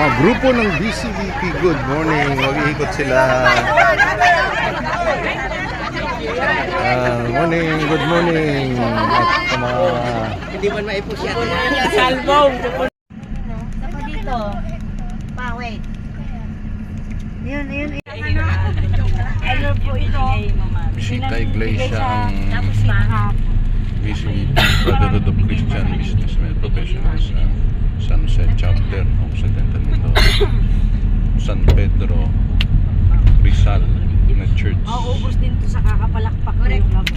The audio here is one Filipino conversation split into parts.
Mga grupo ng BCBP, good morning. Mag-iikot sila. Morning, good morning. At sa mga... Hindi man maipos yan. Salbong. Saka dito. Pa, wait. Yun. Ano po ito? Bisita Iglesia ang Tapos pa. BCBP, Brotherhood of Christian Businessmen Professionals, San Jose Chapter, Occidental Mindoro, San Pedro, Rizal na Church. Ubus din to sa kakapalakpak ko yung labo.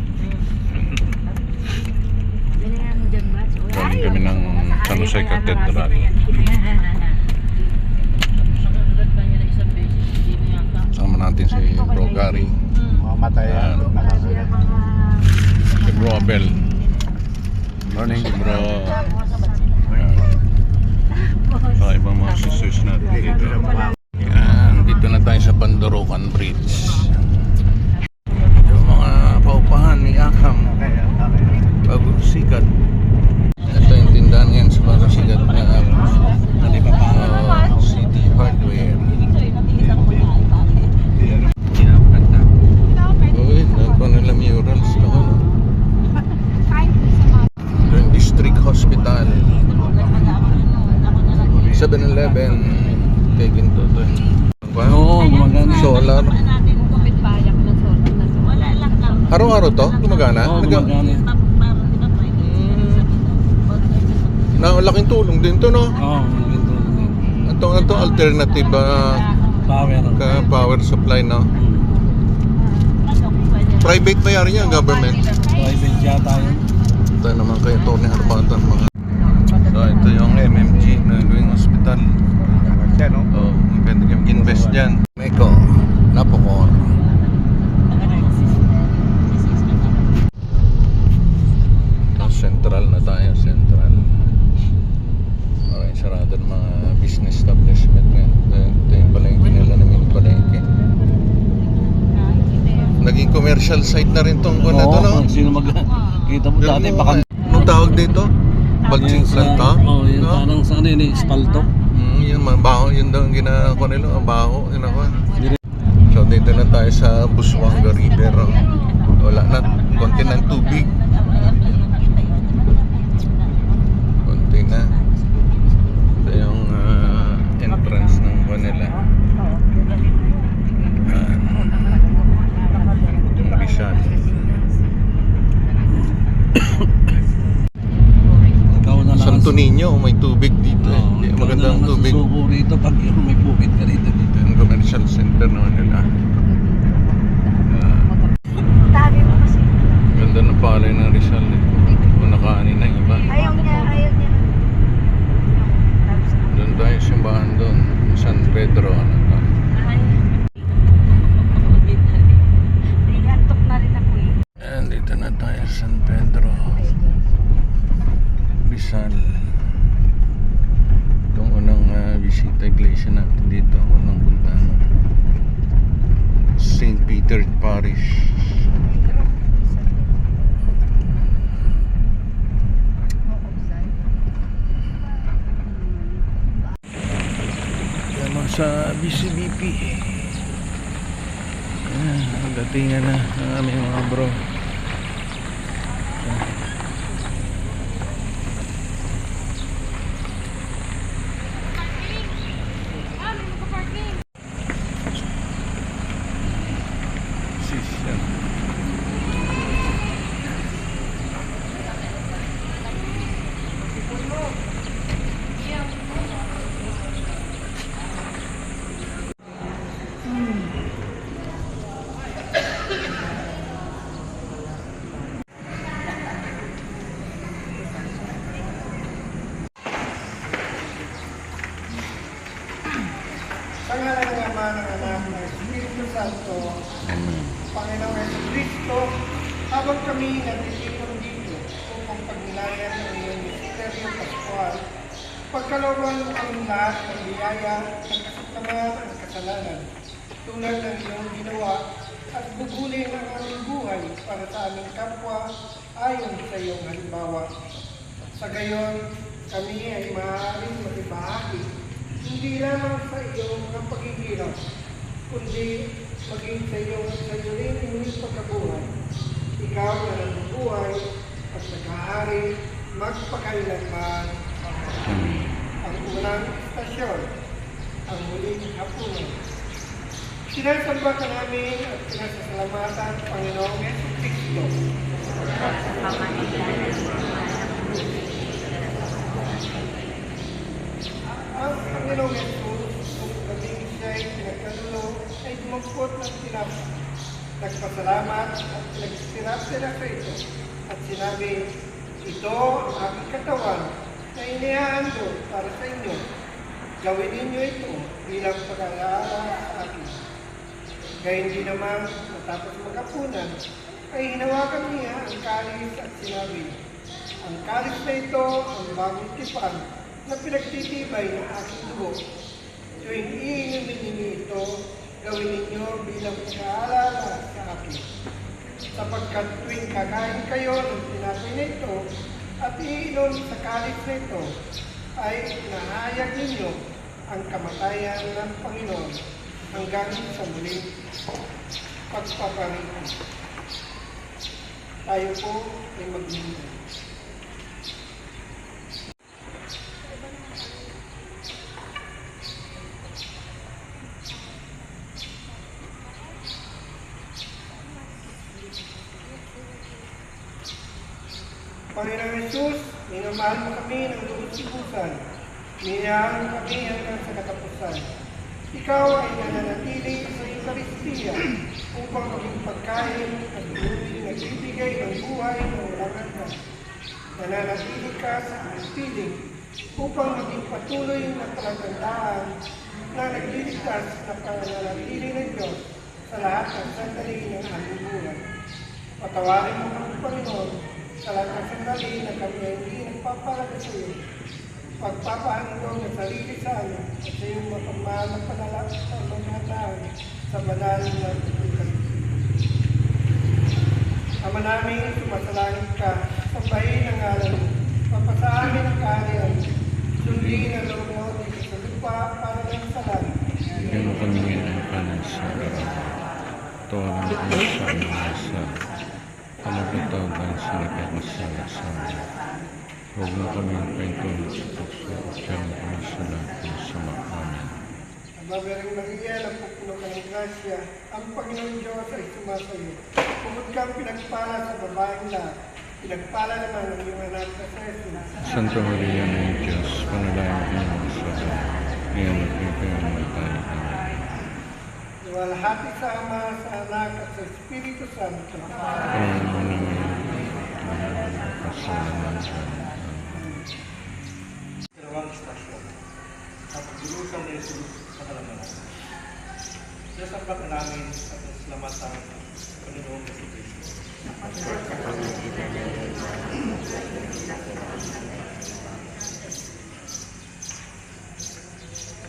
Galingan mo dyan ba? Galing kami ng San Jose Cathedral. Sama natin si Bro Gary. Mamatay yan. Si Bro Abel. Morning, Bro. Sa ibang mga sisters natin dito. Yan, dito na tayo sa Pandarokan Bridge. Yung mga paupahan ni Akam. Bago sikat. Ito yung tindahan yan sa bago sikat na City Hardware. Uy, nagpo nila murals na ko. Ito yung District Hospital. 7-Eleven. Taking to ito. Oo, gumagana. Solar. Araw-araw to? Gumagana? Oo, gumagana. Laking tulong din to, no? Oo, Ito alternative power supply, no? Private ba yan yan? Government? Private yata yun. Ito naman kayo, Tony Harbatan, mga. So, ito yung MMG na going hospital. Oh, pwede kami invest dyan. Meko, Napocor. Central na tayo, Central. Alright, sarado ng mga business establishment ngayon. Ito yung palengke nila na mini palengke. Naging commercial site na rin tong na to, no? Sino kita mo dati baka... Anong tawag dito? Balching planta? Oo, yun parang sa ano yun, espalto. Yun, mabaho. Yun daw ang ginagawa nila. Mabaho. Yun ako. So, dito na tayo sa Busuanga River. Wala na. Konti ng tubig. Konti na. Ito yung entrance ng Manila. Yung Rizal. Santo Niño, may tubig dito. Magandang tubig. Suko rito pag may bukid ka rito. Dito yung commercial center naman nila. Tabi mo kasi. Ganda ng palay ng Rizal eh. Kung nakaanin na iba. Ayaw niya. Doon tayo simbahan doon. San Pedro. Antok na rin ako eh. And dito na tayo sa San Pedro. Rizal. Itong unang bisita iglesia natin dito. Unang puntahan. St. Peter Parish. Yan sa BCBP. Datingan na ang aming mga bro. Sa ngalan ng Ama, ng Anak, ng Espiritu Santo, Panginoong Jesucristo, habang kami nagtitipon dito upang pagnilayan ng iyong misteryo pascual, pagkalooban ng aming lahat ng biyaya, ng kasutaman at kasalanan, tulad ng iyong ginawa, at bugulin ang aming buhay para sa aming kapwa ayon sa iyong halimbawa. Sa gayon, kami ay maaaring makibahagi hindi lamang sa iyong mga paghihirap, kundi maging sa iyong sarili pagkabuhay. Ikaw na nabubuhay at nag-aari magpakailanman. Ang unang istasyon, ang muling hapunan. Sinasamba ka namin at pinasasalamatan Panginoong Jesucristo. Ang Panginoong Jesus, kung gabing siya'y pinagkanulo, ay dumagpot ng tinapa. Nagpasalamat at nagsitirap-tirap sa ito. At sinabi, ito ang aking katawan na inihahandog para sa inyo. Gawin ninyo ito bilang pag-alaala sa akin. Kaya hindi naman matapos maghapunan, ay hinawakan niya ang kalis at sinabi, ang kalis na ito ang bagong tipan na pinagtitibay ng aking dugo. Tuwing iinumin ninyo ito, gawin ninyo bilang pag-aalala sa akin. Sapagkat tuwing kakain kayo ng tinapay na ito at iinom sa kalis na ito, ay nahayag ninyo ang kamatayan ng Panginoon hanggang sa muling pagpaparito. Tayo po ay magmumulay. Panginoong Jesus, minamahal mo kami ng lubos-lubusan. Minahal mo kami hanggang sa katapusan. Ikaw ay nananatili sa Eucharistia upang maging pagkain at tubig na nagbibigay ng buhay na walang hanggan. Nananatili ka sa piling upang maging patuloy na palatandaan na nagliligtas na pananatili ng Diyos sa lahat ng sandali ng aming buhay. Patawarin mo kami, Panginoon, sa lahat ng sandali na kami ay hindi nagpapalaga sa iyo. Pagpapahandog ng sarili sa amin at sa iyong mapagmahal na panalangin sa mga tao sa banal na tutugan. Ama namin, sumasalangit ka, sambahin ang ngalan mo, papasa amin ang kaharian, sundin ang loob mo dito sa lupa para ng sa langit. Bigyan mo kami ng kanan sa araw. Tuwalan mo sa aming nasa. Panagkatawagan sa nagkakasala sa amin. Huwag mo kami kwentong sa tukso at kami kami sa lahat ng sama. Amen. Aba, Bereng Maria, napupuno ka ng grasya, ang Panginoon Diyos ay sumasayo. Pumod kang pinagpala sa babaeng lahat, pinagpala naman ang iyong anak na sa Jesus. Santa Maria ng Diyos, panalangin din mo sa lahat. Ngayon at may pinamatay. Amen. Luwalhati sa Ama, sa Anak, at sa Espiritu Santo. Panginoon mo naman ang kasalanan sa amin. Dalawang istasyon. Ang pagdurusan ni Jesus sa kalamanan. Sinasambak na namin at nasalamatan ang Panginoong Jesucristo.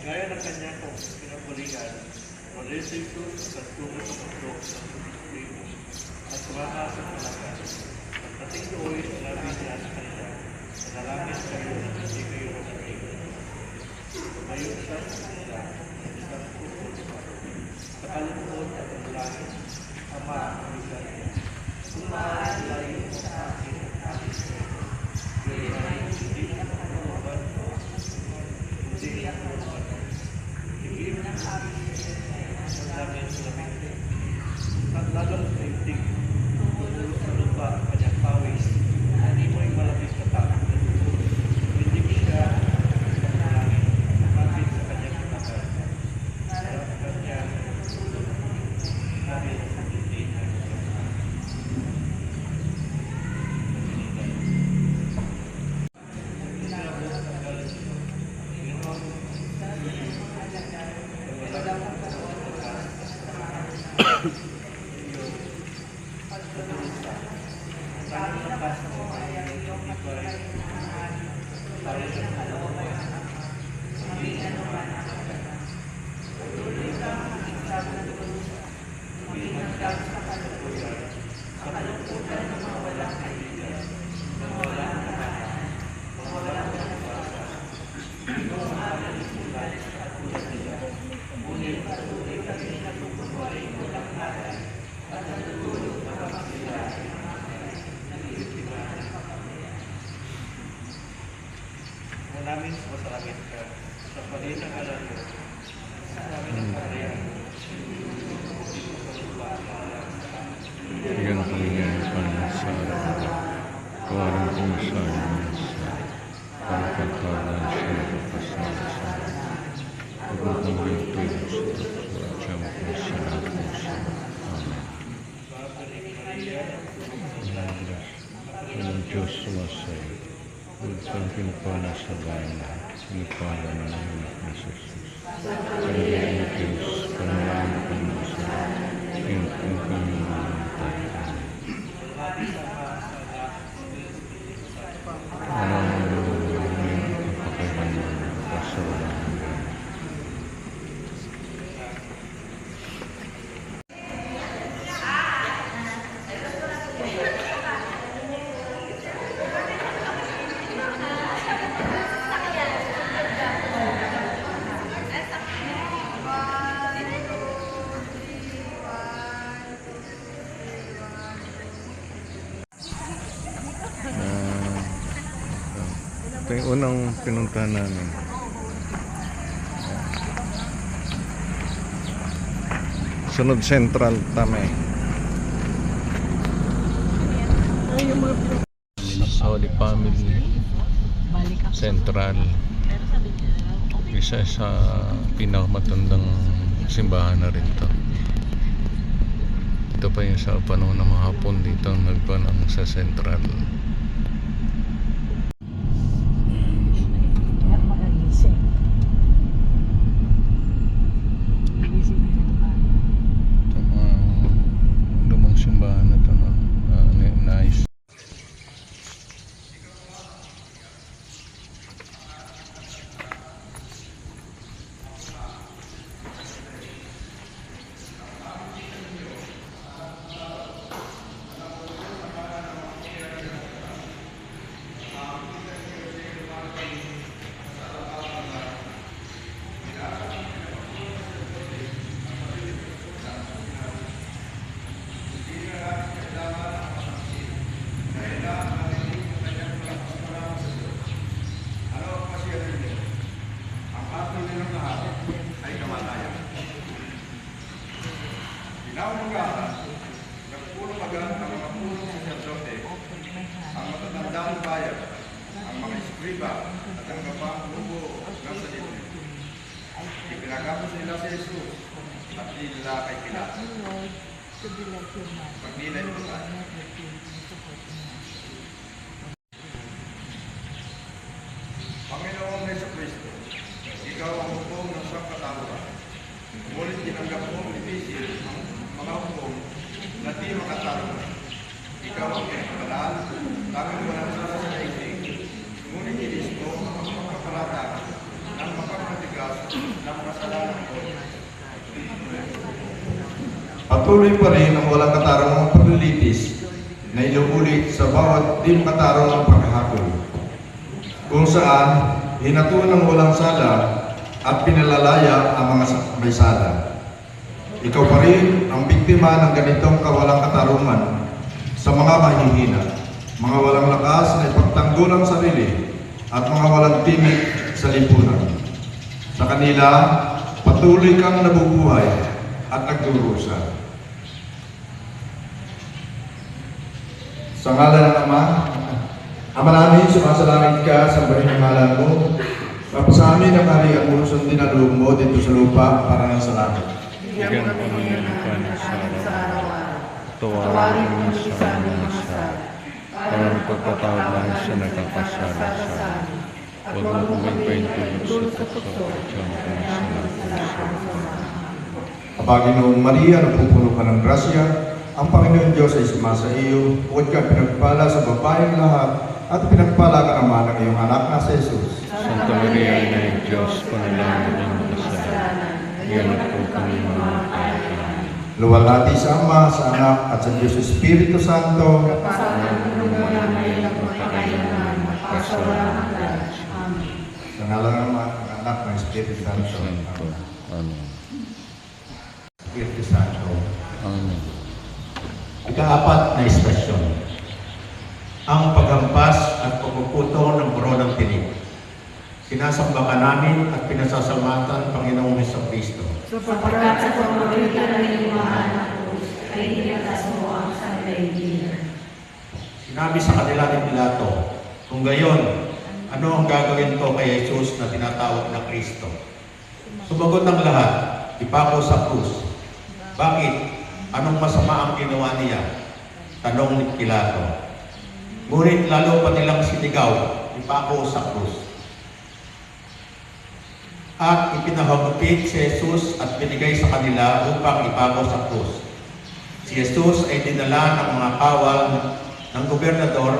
Gaya ng kanyang pinapulingan, wala si Jesus at tungo sa mundo ng Jesucristo at sumataas ang palakas. Pagdating doon, sinabi niya sa kanila, manalangin kayo na hindi kayo masakitin. Tumayo siya sa kanila at isang tukol sa kalungkot at ang langit, Ama ang Israel. Kung maaari layo sa akin at aking sa'yo, yun ay hindi na nakakalaban ko, hindi na nakakalaban. Higit na aking ang langit sa lamig. At lalong daigdig, tumulo sa lupa ang kanyang pawis, hindi mo'y malapit na takot na tulo. Hindi siya sa langit, kapit sa kanyang katakan. Sa kanyang namin sa hindi na Pag pinapala sa bayan, pinapala na ng anak na Jesus. Panginoon ng Diyos, panalangin ko ng isa, yung kami tayo. Pakiwan mo sa walang hanggan. Ito yung unang pinuntahan namin. Sunod Central, Tamay. Holy Family Central. Isa sa pinakamatandang simbahan na rin to. Ito pa yung sa panahon ng mga Hapon dito nagpanang sa Central. Kaya magagising. Nagising na sa bahay. Ito mga lumang simbahan na ito. No? Nice. Ang matatandang bayan, ang mga eskriba at ang kapang lubo ng salita. Ipinagapos nila si Jesus at nila kay Pilato. Pagnilay ko tayo. Panginoong Jesucristo, ikaw ang hukom ng sangkatauhan. Ngunit tinanggap mong ibisin ang mga hukom na di makatarungan. Ikaw ang pinakabanal, tanging walang sala sa daigdig. Ngunit inis mo ang magkapalatan ng makakatigas ng kasalanan ko. Patuloy pa rin ang walang katarungang paglilitis na inuulit sa bawat di makatarungang paghahakol. Kung saan, hinatuan ng walang sala at pinalalaya ang mga may sala. Ikaw pa rin ang biktima ng ganitong kawalang katarungan sa mga mahihina, mga walang lakas na ipagtanggol ang sarili at mga walang timid sa lipunan. Sa kanila, patuloy kang nabubuhay at nagdurusa. Sa ngalan ng Ama, Ama namin, sumasalangit ka, sambahin ang ngalan mo. Mapasa amin ang kaharian mo, sundin ang loob mo dito sa lupa para ng sa langit. Bigyan ko ng panis sa araw. Tawarin mo sa aming masal. Para magpagpatawad lang sa nagkakasala sa amin. Huwag mo kong tulog sa tukso at siyang kumasalan. Panginoong Maria, napupuno ka ng grasya, ang Panginoon Diyos ay sumasa iyo, huwag ka pinagpala sa babaeng lahat, at pinagpala ka naman ng iyong anak na si Jesus. Santa Maria, Ina ng Diyos, panalangin ng kasalanan. Yan po kami mga kapatid. Luwalhati sa Ama, sa Anak, at sa Diyos Espiritu Santo. Sa ngalan ng Ama, ng Anak, ng Espiritu Santo. Amen. Espiritu Santo. Amen. Ika-apat na istasyon, ang paghampas at pagpuputo ng koronang tinig. Sinasamba ka namin at pinasasalamatan Panginoong Jesucristo. Sapagkat sa pamamagitan ng iyong mahal na krus, ay inilatas mo ang sangkaibigan. Sinabi sa kanila ni Pilato, kung gayon, ano ang gagawin ko kay Jesus na tinatawag na Kristo? Sumagot ng lahat, ipako sa krus. Bakit? Anong masama ang ginawa niya? Tanong ni Pilato. Ngunit lalo pa nilang sinigaw, ipako sa krus. At ipinahagupit si Jesus at binigay sa kanila upang ipako sa krus. Si Jesus ay dinala ng mga kawal ng gobernador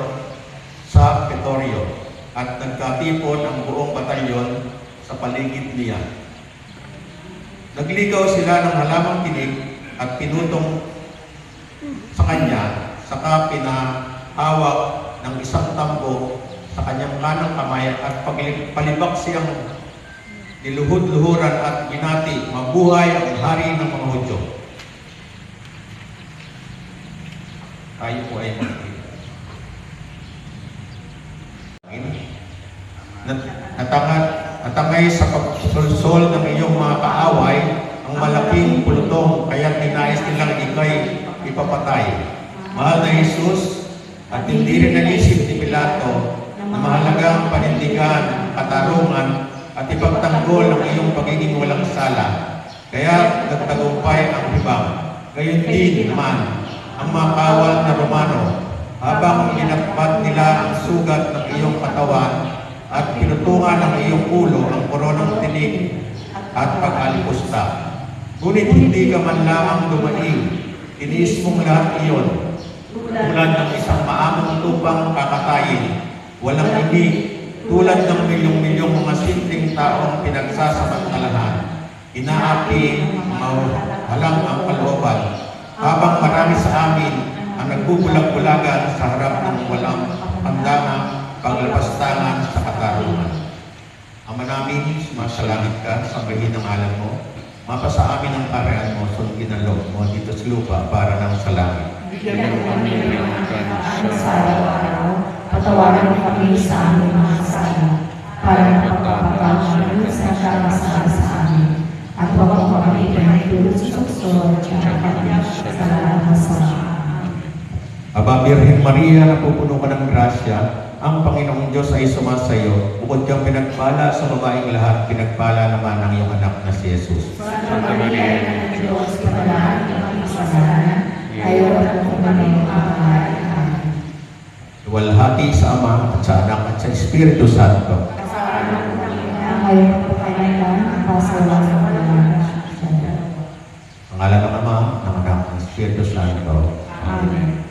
sa Pretorio at nagkatipon ang buong batalyon sa paligid niya. Nagligaw sila ng halamang tinig at pinutong sa kanya, saka pinahawak ng isang tambo sa kanyang kanang kamay at palibak siyang niluhod-luhuran at binati, mabuhay ang hari ng mga Hudyo. Tayo po ay magkita. Natangay sa pagsulsol ng iyong mga kaaway ang malaking pulutong, kaya't ninais nilang ikay ipapatay. Mahal na Jesus, at hindi rin naisip ni Pilato na mahalagang panindigan, katarungan, at ipagtanggol ang iyong pagiging walang sala. Kaya nagtagumpay ang hibang. Gayon din naman ang mga kawal na Romano, habang inatpat nila ang sugat ng iyong katawan at pinutungan ng iyong ulo ang koronang tinig at pag-alipusta. Ngunit hindi ka man lamang dumaing, tiniis mong lahat iyon, tulad ng isang maamong tupang kakatayin, walang ibig, tulad ng milyong-milyong mga simpleng taong pinagsasamantalahan. Inaapi, halang ang kalooban, habang marami sa amin ang nagbubulag-bulagan sa harap ng walang pandamang paglapastangan sa katarungan. Ama namin, sumasalangit ka, sambahin ang alam mo, mapasa amin ang karaan mo, sundin ang loob mo dito sa lupa para nang sa langit. Bigyan mo kami ng pagkain sa araw-araw, patawarin mo kami sa aming mga kasala, para napagpapatawad namin sa nagkakasala sa amin, at huwag mo kami pinahintulot sa tukso, at kami sa lahat ng masama. Aba, Birhen Maria, napupuno ka ng grasya, ang Panginoong Diyos ay sumasayo, bukod kang pinagpala sa babaeng lahat, pinagpala naman ang iyong anak na si Jesus. Santa Maria, ng Diyos, kapalaran ng aming kasalanan, kayo at kung kami makahain. Amen. Luwalhati sa Ama at sa Anak at sa Espiritu Santo. Kasalanan ko kami na kayo magpapailan ang pasawalan ng kalaman. Pangalan ng Ama, ng Anak, ng Espiritu Santo. Amen.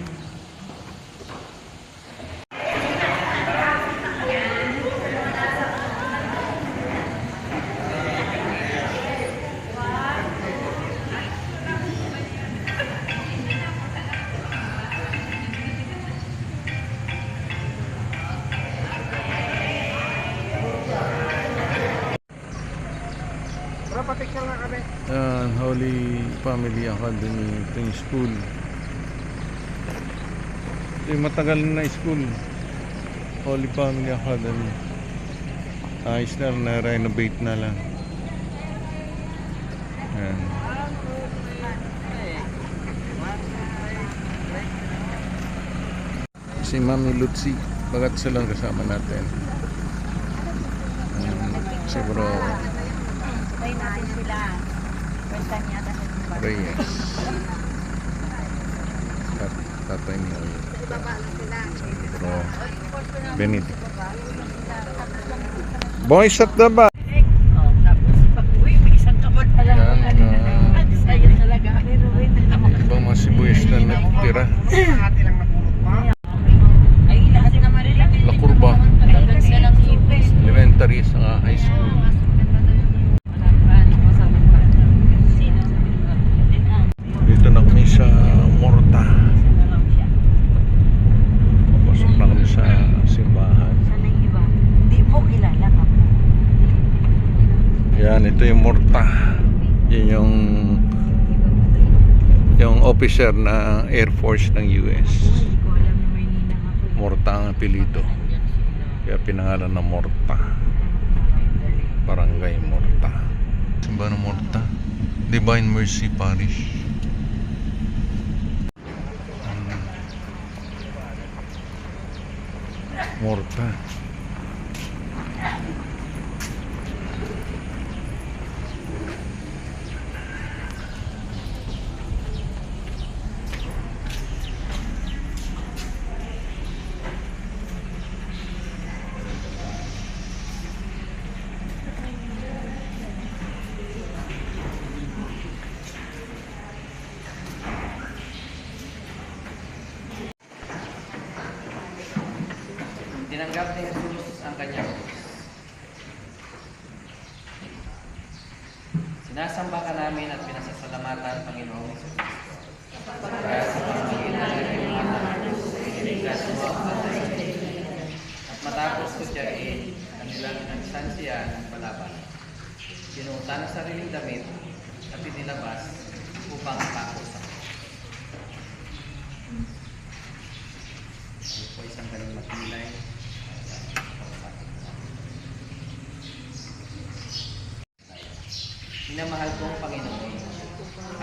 Holy Family Academy, ito yung school. Ito yung matagal na school, Holy Family Academy. Ayos na, renovate na lang. Ayan. Si Mami Lutzi, bagat silang kasama natin. Si Bro Reyes, Tatay niya, Bro Benedict. Boys at the back. Ibang mga sibuyas na nagtira. La Curva Elementary sa high school. Dito na kami sa Morta. Papasok na kami sa simbahan. Hindi po kilala ka po. Yan, ito yung Morta. Yan yung officer na Air Force ng US. Morta ang apelido. Kaya pinangalan na Morta. Barangay Morta. Simbahan ng Morta, Divine Mercy Parish. Morta. Tinanggap ni Jesus ang kanyang krus. Sinasamba ka namin at pinasasalamatan, Panginoong Jesus. Kaya sa pamamagitan ng iyong mga krus, iniligtas mo ang patay. At matapos ko tiyain, kanilang inagsansiya ng palaban. Sinuot ang sariling damit at inilabas upang ako sa ito po isang galing magpilay. Minamahal kong Panginoon,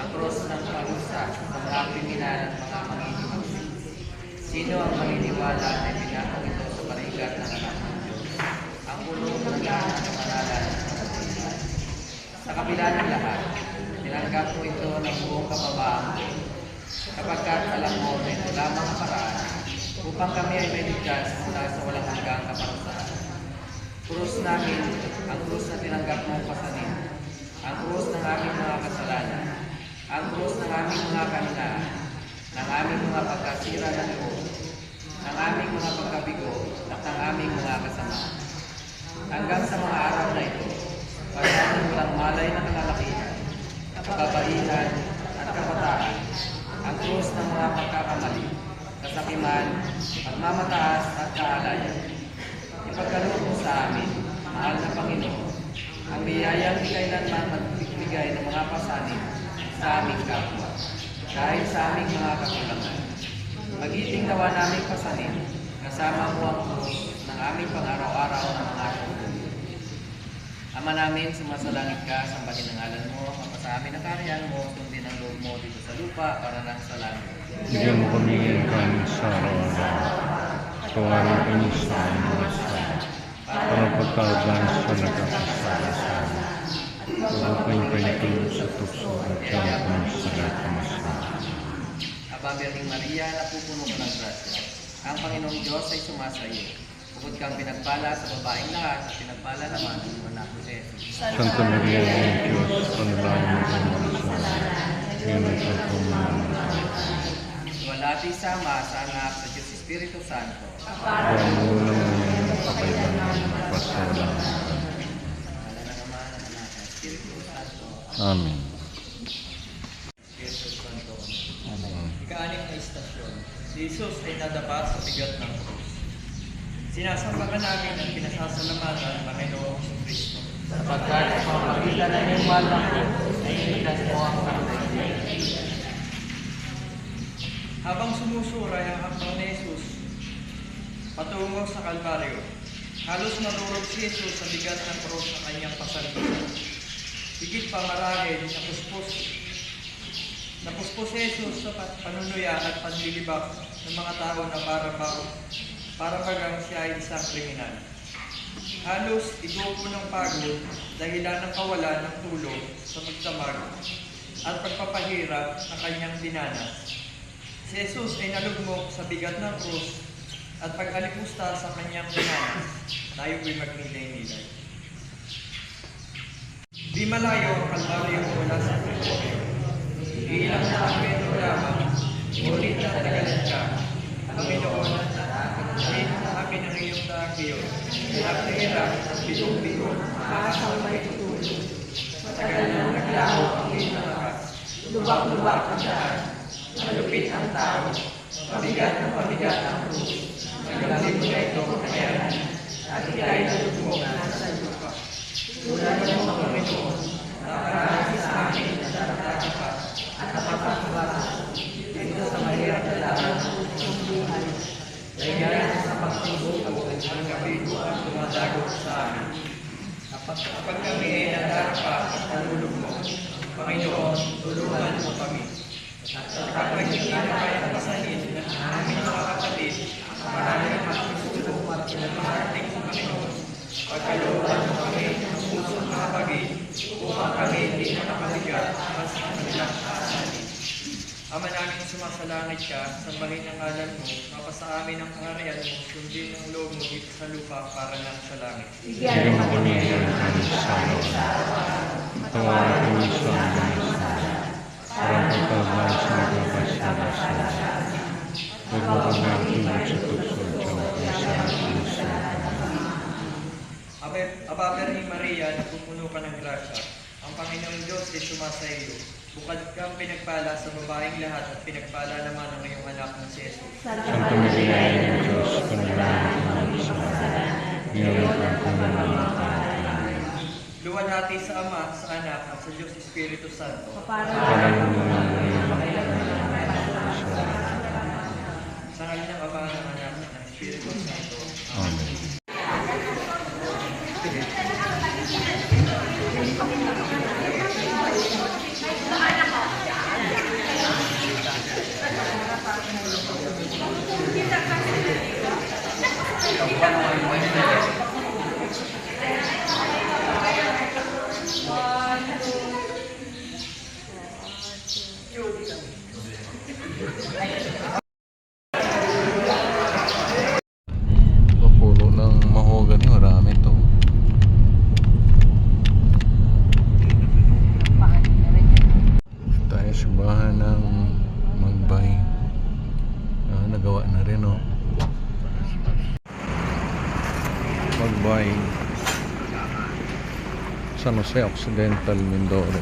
ang krus ng parusa sa mga kriminal at mga manginginig. Sino ang maniniwala na pinakong ito sa barigat ng anak ng Diyos? Ang puno ng lahat ng kanalan ng kapatiran. Sa kabila ng lahat, tinanggap mo ito ng buong kababaan ko, kapagkat alam mo na ito lamang ang paraan upang kami ay may ligtas mula sa walang hanggang kaparusahan. Krus namin, ang krus na tinanggap mong pasanin, ang krus ng aming mga kasalanan, ang krus ng aming mga kahinaan, ng aming mga pagkasira ng loob, ng aming mga pagkabigo at ng aming mga kasamaan. Hanggang sa mga araw na ito, pagkakas walang malay na kalalakihan, kababaihan at kabataan, ang krus ng mga pagkakamali, kasakiman, pagmamataas at kaalayan. Ipagkaloob mo sa amin, mahal na Panginoon, ang biyayang di kailanman magbigay ng mga pasanin sa aming kapwa, dahil sa aming mga kakulangan. Magiting nawa naming pasanin, kasama mo ang krus ng aming pang-araw-araw na mga tungkol. Ama namin, sumasalangit ka, sambahin ang ngalan mo, mapasa amin ang karyan mo, sundin ang loob mo dito sa lupa para nang sa langit. Bigyan mo kami ng kanin sa araw-araw. Tawarin kami sa aming mga sala. Para pagkaabang sa nagkakasala sa amin. Huwag kayong kayo sa tukso at kaya kami sa lahat ng masama. Aba, Birheng Maria, napupuno ka ng grasya. Ang Panginoong Diyos ay sumasa iyo. Bukod kang pinagpala sa babaeng lahat at pinagpala naman ang anak mo si Jesus. Santa Maria, ng Diyos, panalangin mo kami mga sala. Ngayon at sa panginoon. Walati sama sa anak sa Diyos Espiritu Santo. Para mo naman yung kapayban namin pasawalang. Wala na naman ang anak ng Espiritu Santo. Amen. Jesus Santo. Ika-anim na istasyon. Si Jesus ay nadapa sa bigat ng krus. Sinasamba ka namin ang pinasasalamatan, Panginoong Kristo. Sapagkat sa pamamagitan ng iyong mahal na krus, ay iligtas mo ang kapatid. Habang sumusuray ang hakbang ni Jesus patungo sa Kalbaryo, halos nadurog si Jesus sa bigat ng krus na kanyang pasagitan. Higit pa marahil napuspos si Jesus sa panunuya at panlilibak ng mga tao na para bagang siya ay isang kriminal. Halos idugo ng pagod dahilan ng kawalan ng tulog sa magdamag at pagpapahirap na kanyang dinanas. Si Jesus ay nalugmok sa bigat ng krus at pag-alipusta sa kanyang dinanas, tayo ko'y magnilay-nilay. Di malayo ang Kalbaryo mula sa Pretoria. Ilang na ang metro lamang, ngunit natagalan ka, Panginoon, dahil sa amin ang iyong dakiyon, at nahirap at bigo-bigo, maasang may tutulog. Matagal na naglaho ang iyong lakas, lubak-lubak ang daan, malupit ang tao, pabigat ang krus, naglalib na ito kakayanan, at ikay nalugmok na sa lupa. Tulad ng mga Panginoon, nakaraan sa amin na daratapat at napapakabata dito sa mahirap na lahat ng buhay. Dahil sa pagtibok ang gabi at dumadagot sa amin. Kapag kami ay nadarapat at nalulog mo, Panginoon, tulungan mo kami. At kapag hindi na kaya pasahin ng aming mga kapatid, maraming makikitulong at pinaparating sa Panginoon. Pagkalooban mo kami ng pusong makapagin upang kami hindi na nakaligat at sa kanilang kasanin. Ama namin sumasalangit ka, sambahin ang ngalan mo, mapasa amin ang kaharian mo, sundin ang loob mo dito sa lupa para lang sa langit. Bigyan mo kami ng kanin sa araw-araw. Tawarin kami sa aming masama. Para pagkaabang sa nagkakasala sa amin. Huwag mo kami ang tulog sa tukso at sa kami sa Panginoong Diyos ay sumasa iyo. Bukod kang pinagpala sa babaeng lahat at pinagpala naman ang iyong anak na si Jesus. Santa Maria, Ina ng Diyos, panalangin kami sa ngayon at ang kami. Luwalhati sa Ama, sa Anak, at sa Diyos Espiritu Santo. Sa ngalan ng Ama, ng Anak, at ng Espiritu Santo. Amen. Puno ng mahogany, marami to. Tayo sa bahay ng Magbay. Nagawa na rin, oh. Magbay, San Jose Occidental, Mindoro.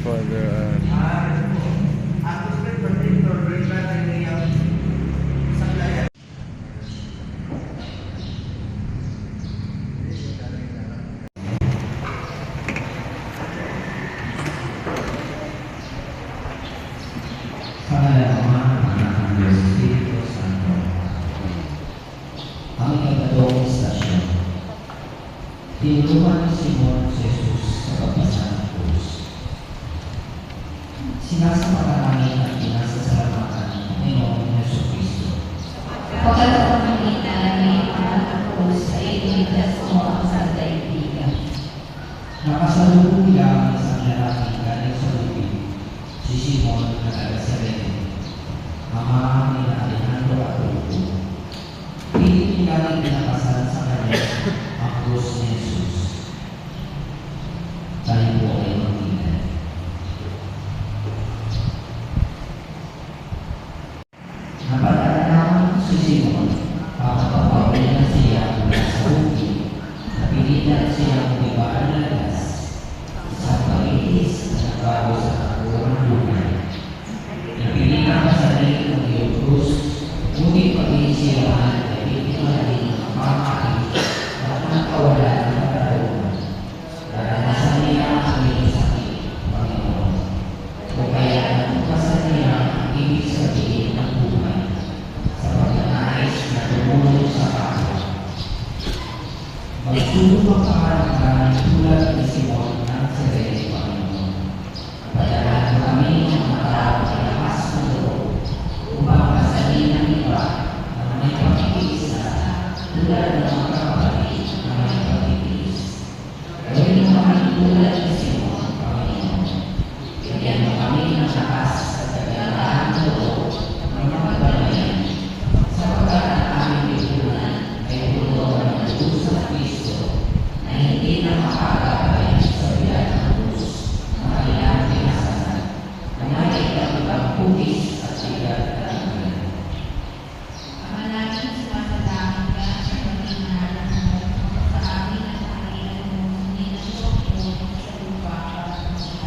Father, Tinulungan ni Simon Jesus sa pagpasa ng krus. Sinasamanalangin at pinasasalamatan ng Panginoong Jesucristo. Kapag sa pamamagitan ng ipahal ng krus ay iniligtas mo ang sa daigdigan. Nakasalubong nila ang isang lalaki galing sa lupig, si Simon na taga-Sarene, ama ni Alejandro at Rufo. Pilit nila rin pinakasal sa kanya ang krus ni Jesus. Tayo po ay magiging. Napadala si Simon, papapawin na siya mula sa lupig, napilitan siya bumibaan ng lagas, sa pag-iis na nagbago sa kakurang lugar. Napilitan ka sa rin ng iyong krus, ngunit pag-iisiyahan ay pipinahalin ang pangakit at nagkawalan ng katarungan. Naranasan niya ang iyong sakit, Panginoon. O kaya natuklasan niya ang ibig sabihin ng buhay sa pagnanais na tumulong sa kapwa. Magsulong ang kaharapkan tulad ni Simon ng Sarene, Panginoon. Padalahan mo kami ng makarap ay lakas ng loob upang masalin ng iba na may pagkikisa tulad ng mga kapatid na may pagkikis. Gawin mo kami tulad ni Simon, Panginoon. Bigyan mo kami ng lakas at kagalahan ng loob ng mga banayan sapagkat ang aming lipunan ay puno ng luz ng Kristo na hindi na makakabay sa bilang ng luz na kailangan pinasasan na may ikatutang pugis at sigat ng mga. Ama namin, sumasalangit ka sa pagmamahalan mo sa amin at sa kailan mo ninasok mo sa lupa para sa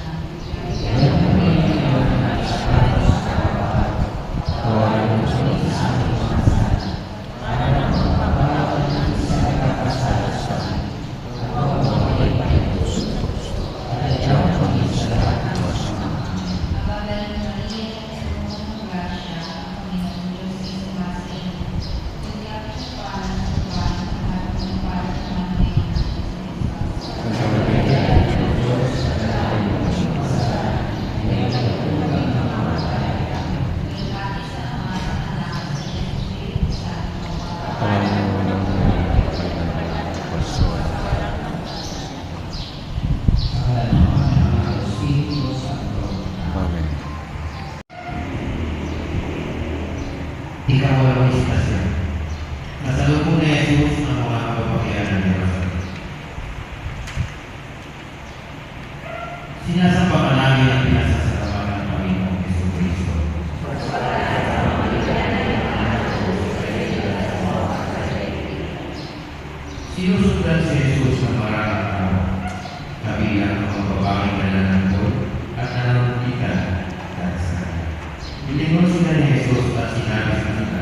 Amen. Ikaw ang istasyon. Nasalubong na Jesus ang mga kababayan ng Diyos. Sinasamba ka namin ang pinasasalamat ng Panginoong Jesucristo. Sinusundan si Jesus ng maraming tao, kabilang ang mga babaeng nananambol at nananuntikan dahil sa kanya. Bilingon sila ni Jesus at sinabi sa kanila,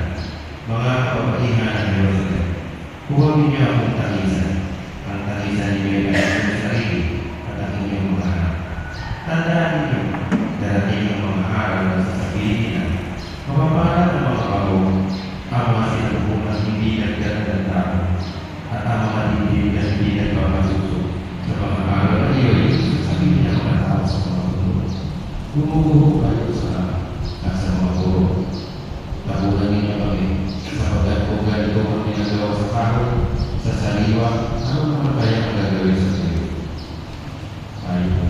mga kababaihan ng Jerusalem, huwag ninyo akong talisan. Ang talisan ninyo ay aking sarili at ang inyong mga anak. Tandaan ninyo, darating ang mga araw na sasabihin nila, mapapalat ang mga bago, ang mga sinabuhan hindi nagdala ng tao, at ang mga hindi nagpapasuso. Sa mga araw na iyon, sasabihin ng mga tao sa mga guro, gumuguho kayo sa mga guro. Tabunan ninyo kami, sapagkat kung ganito ang ginagawa sa kahoy, sa saliwa, ano naman kaya ang gagawin sa kayo? Ayaw mo.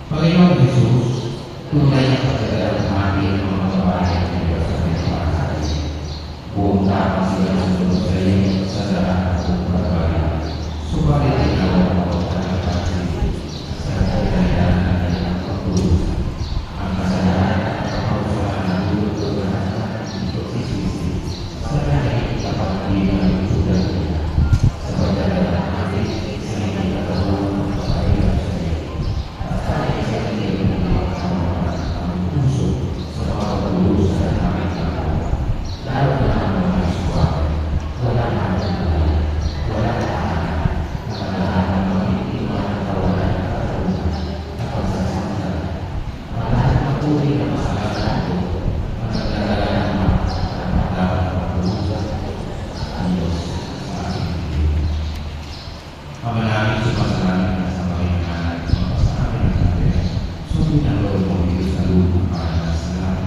Panginoong Jesus, tunay na pagkagalang mati ng mga babae ng Diyos sa pinapasay. Buong tapang sila susunod sa iyo sa lahat ng buong bagay. Subalit ikaw ang pagkakatasin sa kailangan natin ang pagtulog. Ang kasalanan at kapausahan ng dulot ng lahat ng pagsisisi sa kahit kapag-iwan ng sulat nila. Sa pagkagalang mati sa hindi katulong ng kapahirap sa iyo. At tayo sa kanila ang puso sa mga paglusan ng aming tao. Lalo na ang mga iswa, wala na ang mga, wala na ang mga itiwan ng kawalan at karunan at pagsasanta. Ang lahat ng uri ng masalanan ko, ang nagdadala ng mga dapat paglusan ang Diyos sa aking paglusan. Pamanamit sumasalamin na sa mga inanan at mga pasabi ng sabi, sulit ang loob ng Diyos na lubog para sa lahat.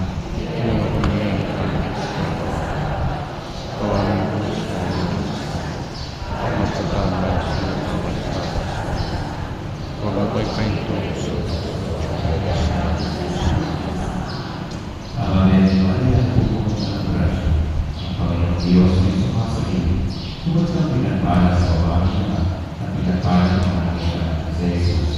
Diyos ay sumasahin, tungkol sa pinagpala sa babae niya at pinagpala ng mga niya sa Jesus.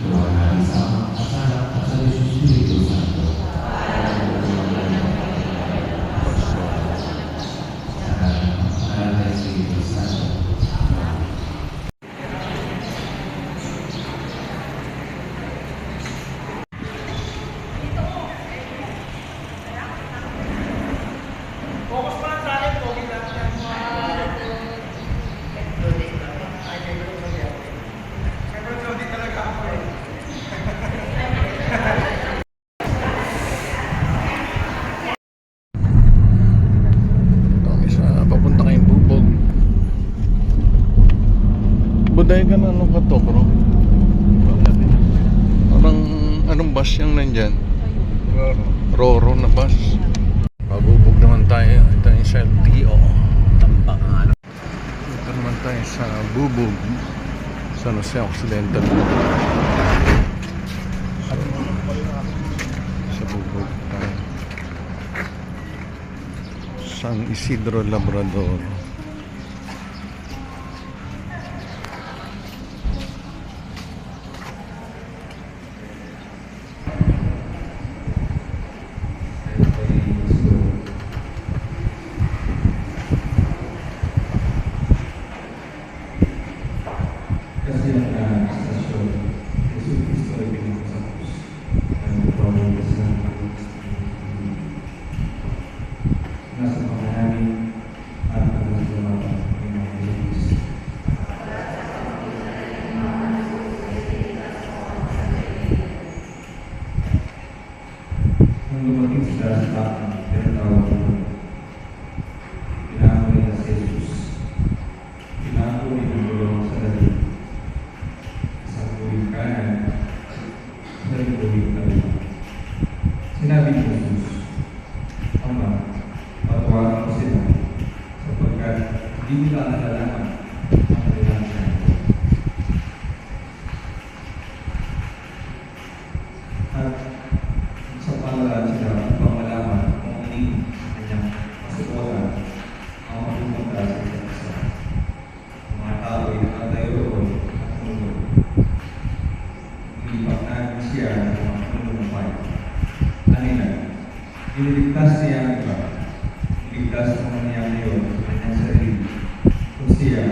Luwag natin sa mga kasalat at sa Diyos Espiritu Santo. Sa kasalat ng Espiritu Santo. Papunta kayong Bubog. Buday ka na, ano ka to, bro? Parang, anong bus yung nandyan? Roro na bus. Pabubog naman tayo. Ito yung sa LTO. Tambangan. Ito naman tayo sa Bubog. San Jose Occidental. Sa Bubog tayo. San Isidro Labrador. Kasi ang stasyon, Jesus Cristo ay pinagkasapos. Ang pagpapalala sa nasa pangalan at pagkakasalamat ng mga Jesus. Nung dumating sila sa takang tinatawag ng pinako nila si Jesus. Pinako nila ang gulong sa dalit. Sa tuwing kanan, sa tuwing kaliwa. Sinabi ni Jesus, Ama, patawarin ko sila, sapagkat hindi nila nalalaman ang kanilang ginagawa.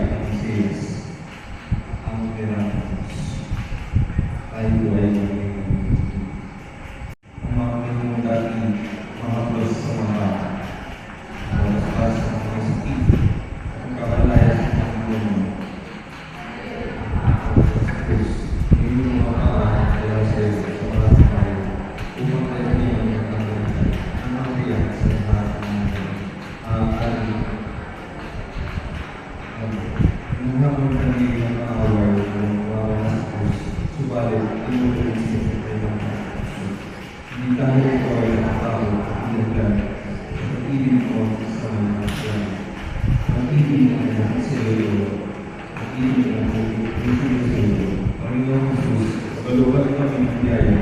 ng Mesiyas, ang tinatapos. Tayo ay maging ang mga pinundating mga plus sa mga oras sa mga sakit at ang kakalaya sa mga mundo. Hindi mo makakaya kaya sa iyo sa mga tayo upang tayo ang nakakaya sa lahat ng Nanghamon kami ng awal ng wawalan sa Diyos, subalit inulit siya sa kanyang pagkakas. Hindi tayo ito ay nakatawag at inaglan sa pag-ibig mo sa mga kasyan. Pag-ibig mo sa iyo, pag-ibig mo sa iyo. Panginoon Jesus, baluhan kami ng biyaya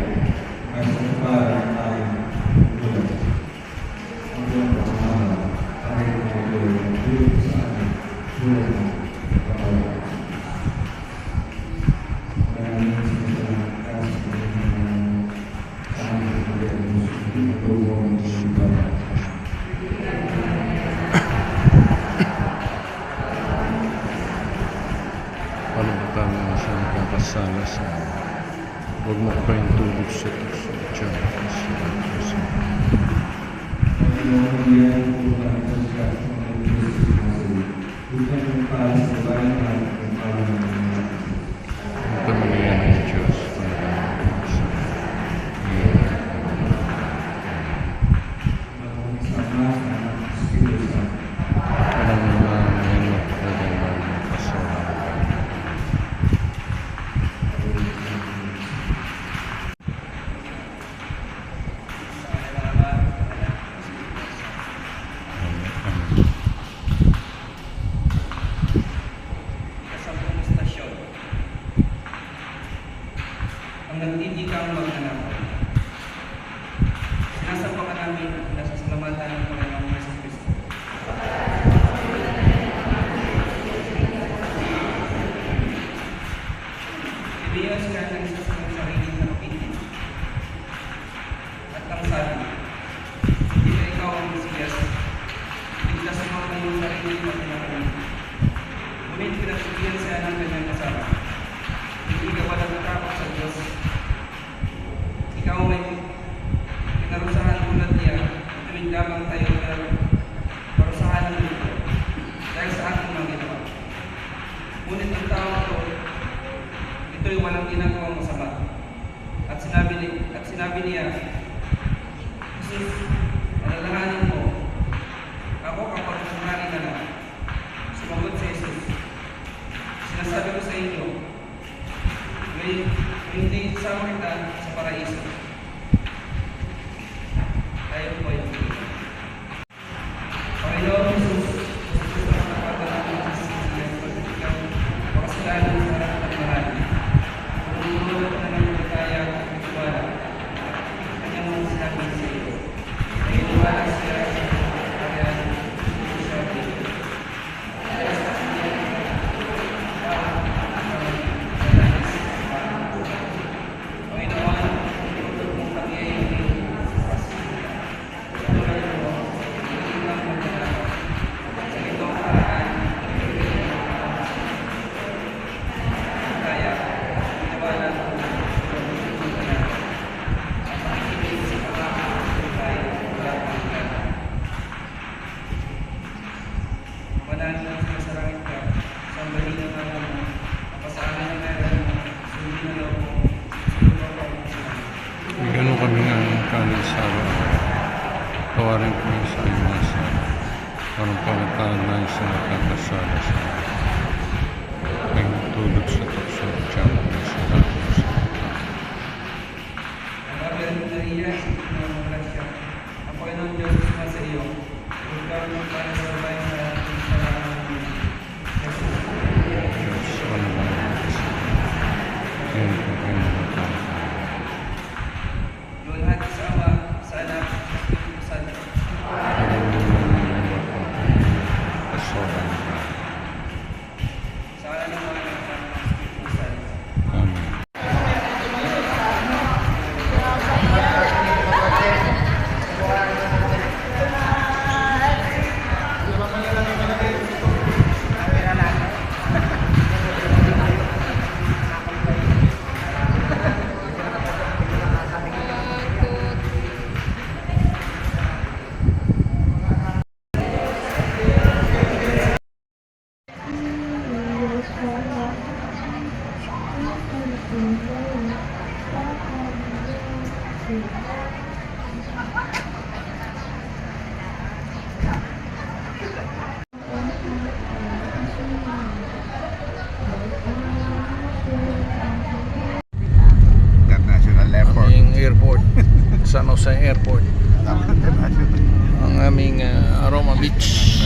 at sa kaparan ng tayong bulan. Ang buwan ng mahal, kahit na maguloy ang bulog sa amin, bulan ng Paano ba tayo siya nakakasala sa huwag mo ko kayong tulog sa tukso at siya ito maniyan ng Diyos parang mga ngayon magpapagay mga kasama. Kasampung istasyon. Ang nagtitikaang magnanakaw. Sinasampakan namin ang nasasalamatan ng Panginoong Hesus Kristo. Ibiyas ka ng isa sa mga sarili na kapitin. At ang sabi, hindi na ikaw ang Mesiyas, biglas mo ang iyong sarili na pinakain. Ngunit pinagsabihan siya ng kanyang kasama. Hindi ka walang natakot sa Diyos. Ikaw may pinarusahan tulad niya, tuwid lamang tayo na parusahan ng mundo dahil sa ating mga ginawa. Ngunit ang tao ito'y walang ginagawang masama. At sinabi niya, Jesus, alalahanin mo, ako kapag sumari ka na. Sumagot si Jesus, sinasabi ko sa inyo, may hindi isama kita sa paraiso. Tayo po ay Panginoon Jesus, gusto na nakapagdala ng sisiyan pag-ikaw makasalanan sa harap ng marami. Tulungan na ng kaya at tiwala. Kanyang mga sinabi sa iyo. Naginiwala siya sa kaya sa atin. Ganun kami nga ng kanan sa tawarin ko yung sa inyo sa parang pagkakaroon na sa nakakasala sa ay tulog sa tukso at siya na sa tapos sa ang Panginoon Diyos sa iyo, huwag ka mong para sa bayan sa ating salamat ng Diyos wala ba ang kasi ngayon ko kayo nakakasala Doon hati sa Ama, sa Anak, sa Espiritu Santo. Sa ala ng mga anak ng Espiritu Santo. sa airport. Ang aming Aroma Beach.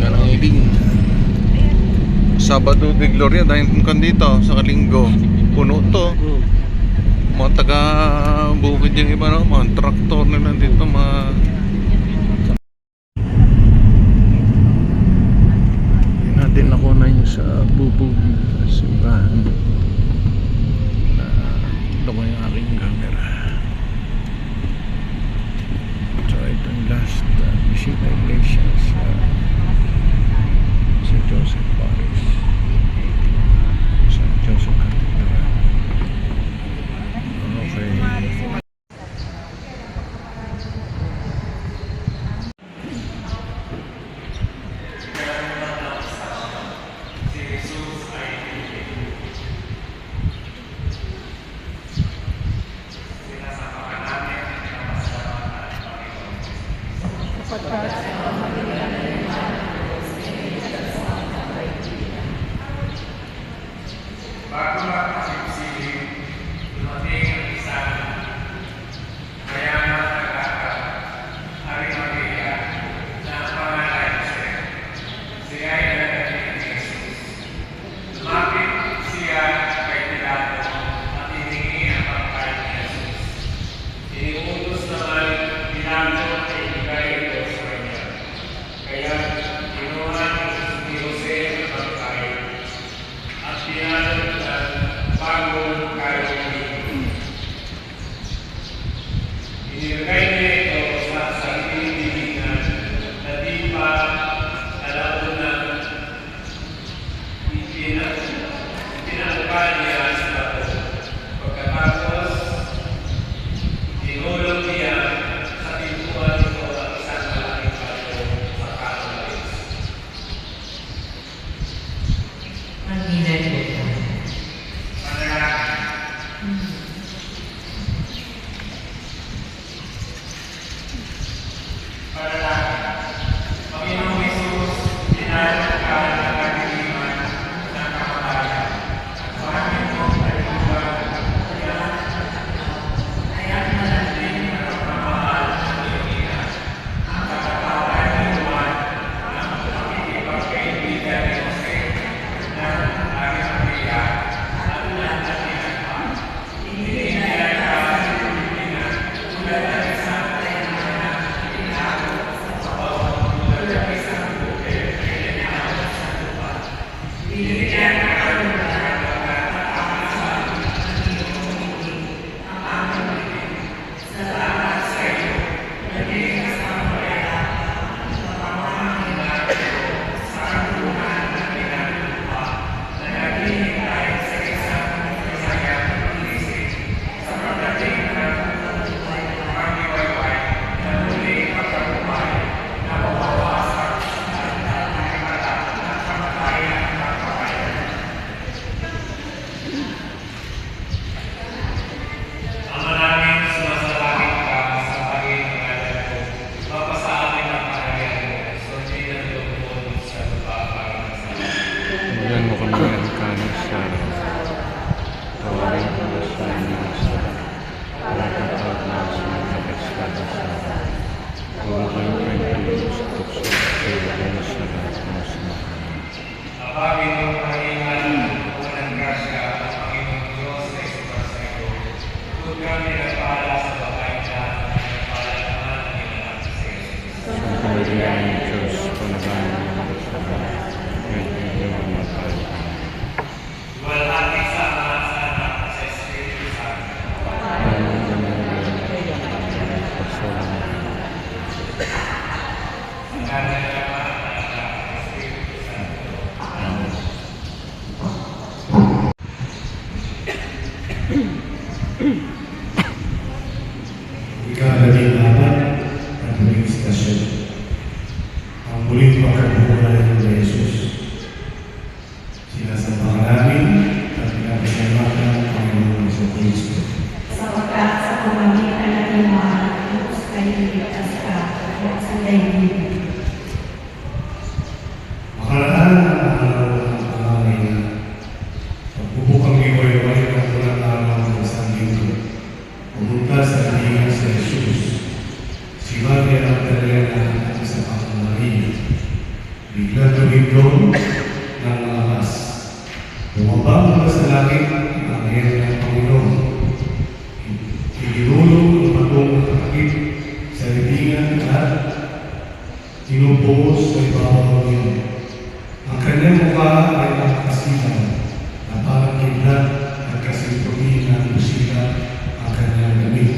Yan ang iling. Sabado de Gloria dahil kung dito sa Kalinggo puno to. Mga taga bukid yung iba, no? Mga traktor na nandito, mga natin ako na yun sa bubog simbahan. Ito ko yung aking camera. So ito yung last bisita iglesia sa St. Joseph Parish, St. Joseph Cathedral. Okay. kanyang mukha ay nakakasilan na parang kidlat at kasintuhin ng busila ang kanyang damit.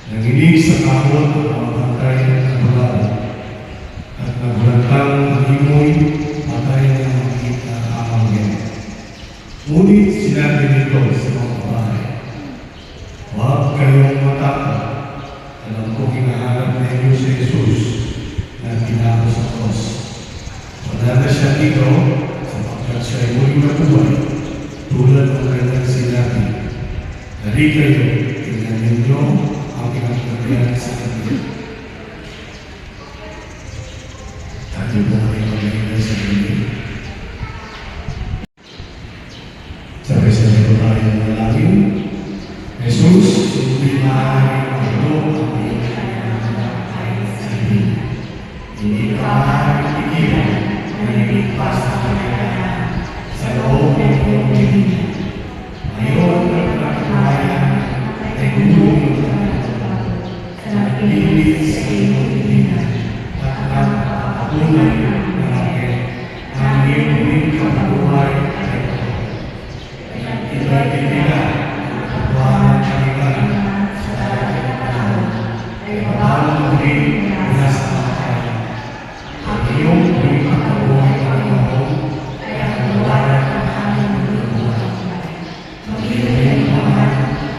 Nanginig sa kahon ang mga bangkay ng bulalo at nagbulantang himoy patay ng makita ang angin. Ngunit sinabi nito sa mga babae, huwag kayong matakot. Alam ko hinahanap ninyo si Jesus na pinako sa cross. Wala na siya dito sapagkat siya ay muling nabuhay tulad ng kanyang sinabi. Dari kayo, tingnan ninyo ang pinagpagyan sa kanya. Tayo po ay magiging sa kanya. Sabay-sabay ko tayo ng malangin. Jesus, hindi maaaring magulong ang iyong kanyang sabihin. Hindi ka maaaring pigilan na niligpas na kanyang sa loob ng iyong libingan. Ngayon na pinagkabayan ay gulong yung kanyang sa napilit sa iyong libingan at nagpapatuloy na akin ang iyong muling kapabuhay ay ito. Ibigay nila ang kaligaran sa darating na panahon ay mabalang muli mula sa mga kaya. Ang iyong muling kapabuhay ng Panginoon ay ang kabuhayan ng aming muling buhay. Mag-ibigay naman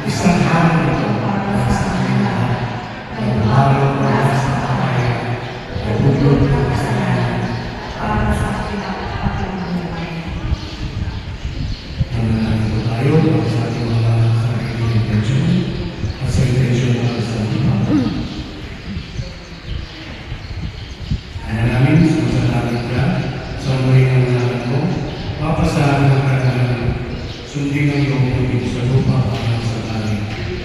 isang hamon ito para sa aming lahat na buhalang mula sa mga kaya ay buklod ng kasalanan para sa pinapakinabuhay. Nananangin po tayo sa ating mga sariling intensyon at sa intensyon ng sa iba. Kaya namin, sumasalamin ka sa muling ang naman mo, papasahan ng kanyang sundin ang iyong muling sa lupa para sa langit.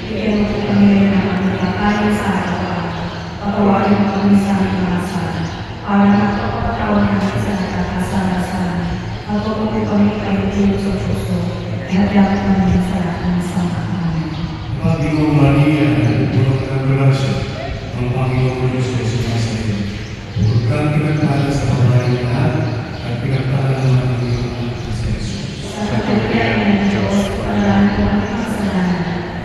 Bigyan mo kami ng aming kakain sa araw-araw. Patawarin mo kami sa aming mga sala, para nakapagpatawan namin sa nakakasala sa amin. Pagpapagod kami kayo dito sa puso, ihagdagan namin sa lahat ng sama. Amen. Panginoong Maria, nagpulong ng grasya, ang Panginoong Diyos ay sumasayo. Huwag kang pinagpala sa babae lahat at pinagpala naman ang iyong anak na si Jesus. Sa katulian ng Diyos, padalaan ko ang kasalanan,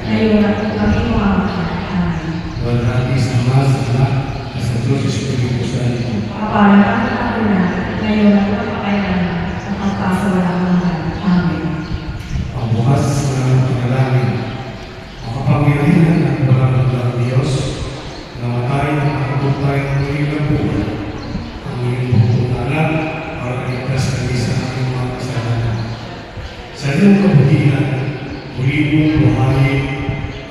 ngayon at kami mo ang Amen. Walhati sa Ama, sa Anak, at sa Diyos Espiritu Santo. Kapalaran ako na, ngayon at kapakailangan, at magpasawalang hanggan. Amen. Pagbukas ng panalangin, ang kapangyarihan ng walang hanggang Diyos, namatay at nakabutay ng muling na buhay, ang iyong pupuntanan para iligtas kami sa ating mga kasalanan. Sa iyong kabutihan, muli mong buhayin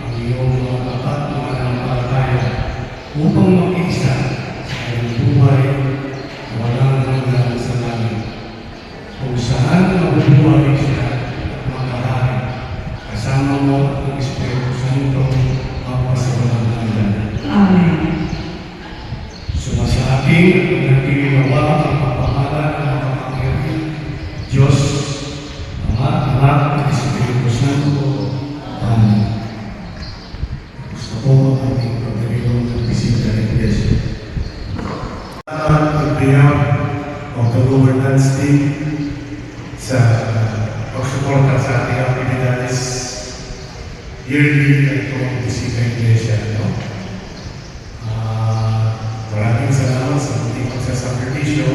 ang iyong mga tapat na mananampalataya upang makiisa sa iyong buhay na walang hanggan sa langit. Kung saan mabubuhay siya at makahain, kasama mo ang Espiritu Santo magpasawalang hanggan. Amen. Sumasa ating nagtinilawa ang pagpamahalan ng mga kapangyarihan, Diyos, Ama, Anak, at Espiritu Santo. Amen. Gusto ko ang aming pagdalilong ng bisita ng Iglesia. On behalf of the governance team sa pagsuporta sa ating aktividades yearly na itong bisita ng Iglesia. Maraming salamat sa muling pagsasakripisyo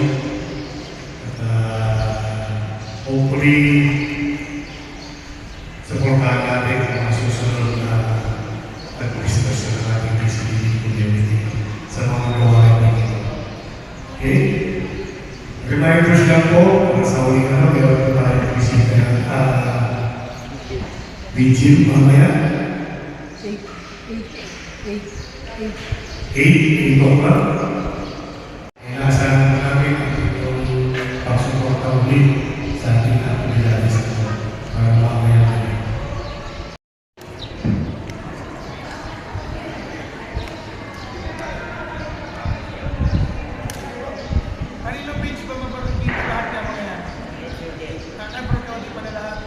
at hopefully supportahan natin ang mga susunod na pag-bisita ng ating PCBD community sa mga gawain natin. Okay? Reminders lang po, sa uling meron po tayo ng bisita ng vigil mamaya. 8 o'clock. Inaasahan namin ang pagsuporta ulit sa ating aktividades para mamaya namin. Kanino page ba mapapagkita lahat ng mga yan? Kakabro ka, di pa na lahat.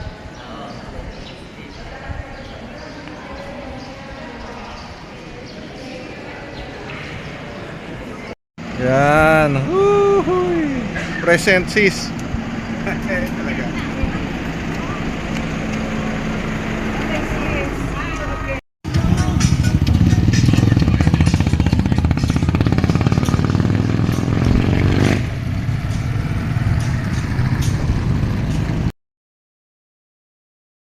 Yan. Woohoo! Present sis. Talaga.